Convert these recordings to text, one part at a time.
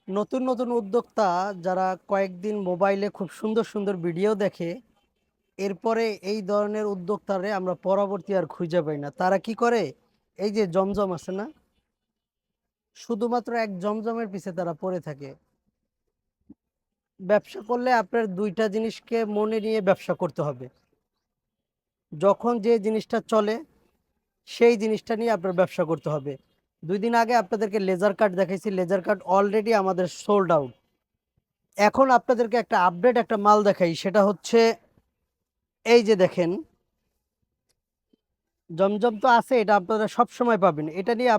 নতুন নতুন উদ্যোক্তা যারা কয়েকদিন মোবাইলে খুব সুন্দর সুন্দর ভিডিও দেখে, এরপরে এই ধরনের উদ্যোক্তারে আমরা পরবর্তী আর খুঁজে পাই না। তারা কি করে, এই যে জমজম আছে না, শুধুমাত্র এক জমজমের পিছে তারা পড়ে থাকে। ব্যবসা করলে আপনার দুইটা জিনিসকে মনে নিয়ে ব্যবসা করতে হবে। যখন যে জিনিসটা চলে সেই জিনিসটা নিয়ে আপনার ব্যবসা করতে হবে। 2 দিন আগে আপনাদেরকে লেজার কাট দেখাইছি, লেজার কাট অলরেডি আমাদের সোল্ড আউট। এখন আপনাদেরকে একটা আপডেট একটা মাল দেখাই, সেটা হচ্ছে এই যে দেখেন, জমজম তো আছে, এটা আপনারা সব সময় পাবেন। এটা নিয়ে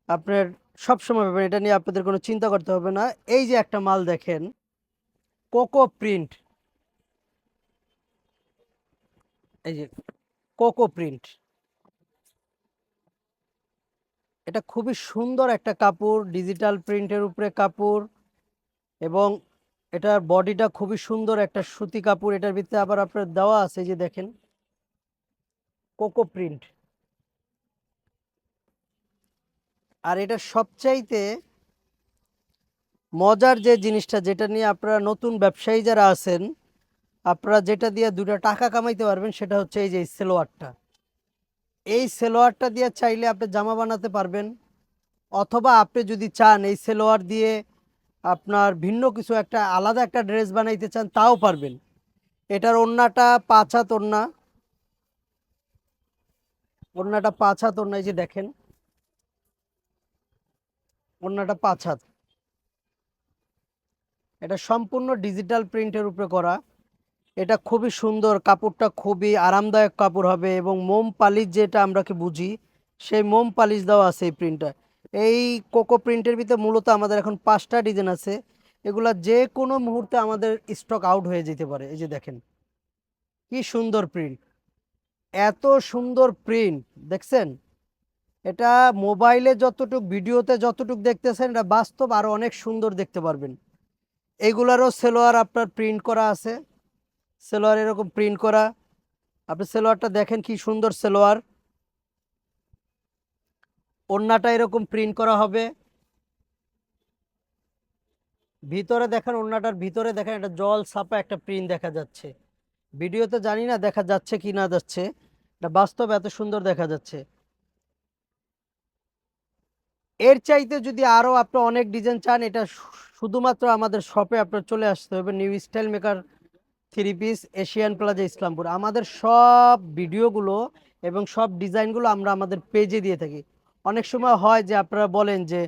আপনার সব সময় পাবেন, এটা নিয়ে আপনাদের কোনো চিন্তা করতে হবে না। এই যে একটা মাল দেখেন, কোকো প্রিন্ট, এই যে কোকো প্রিন্ট, এটা খুবই সুন্দর একটা কাপড়, ডিজিটাল প্রিন্টের উপরে কাপড়, এবং এটার বডিটা খুবই সুন্দর একটা সুতি কাপড়। এটার ভিতরে আবার আপনার দেওয়া আছে, এই যে দেখেন কোকো প্রিন্ট। আর এটা সবচাইতে মজার যে জিনিসটা, যেটা নিয়ে আপনারা নতুন ব্যবসায়ী যারা আছেন, আপনারা যেটা দিয়ে 2টা টাকা কামাইতে পারবেন, সেটা হচ্ছে এই যে সেলোয়ারটা। এই সেলোয়ারটা দিয়ে চাইলে আপনি জামা বানাতে পারবেন, অথবা আপনি যদি চান এই সেলোয়ার দিয়ে আপনার ভিন্ন কিছু একটা আলাদা একটা ড্রেস বানাইতে চান, তাও পারবেন। এটার ওড়নাটা 5 হাত ওড়না, ওড়নাটা 5 হাত ওড়না, এই যে দেখেন ওড়নাটা 5 হাত। এটা সম্পূর্ণ ডিজিটাল প্রিন্টের উপরে করা। এটা খুবই সুন্দর, কাপড়টা খুবই আরামদায়ক কাপড় হবে, এবং মোম পালিশ যেটা আমরা কি বুঝি, সেই মোম পালিশ দেওয়া আছে এই প্রিন্টটা। এই কোকো প্রিন্টের ভিতরে মূলত আমাদের এখন 5টা ডিজাইন আছে। এগুলা যে কোনো মুহূর্তে আমাদের স্টক আউট হয়ে যেতে পারে। এই যে দেখেন কি সুন্দর প্রিন্ট, এত সুন্দর প্রিন্ট দেখছেন? এটা মোবাইলে যতটুক, ভিডিওতে যতটুক দেখতেছেন, এটা বাস্তব আরো অনেক সুন্দর দেখতে পারবেন। এইগুলারও সেলোয়ার আপনার প্রিন্ট করা আছে, সেলোয়ার এরকম প্রিন্ট করা। আপনি সেলোয়ারটা দেখেন কি সুন্দর সেলোয়ার, ওড়নাটা এরকম প্রিন্ট করা হবে। ভিতরে দেখেন, ওড়নাটার ভিতরে দেখেন একটা জল ছাপা একটা প্রিন্ট দেখা যাচ্ছে। ভিডিওতে জানি না দেখা যাচ্ছে কি না যাচ্ছে, এটা বাস্তব এত সুন্দর দেখা যাচ্ছে। এর চাইতে যদি আরো আপনি অনেক ডিজাইন চান, এটা শুধুমাত্র আমাদের শপে আপনার চলে আসতে হবে, new style maker 3 piece, Asian plaza, Islampur. আমাদের সব ভিডিওগুলো এবং সব ডিজাইনগুলো আমরা আমাদের পেজে দিয়ে থাকি। অনেক সময় হয় যে আপনারা বলেন যে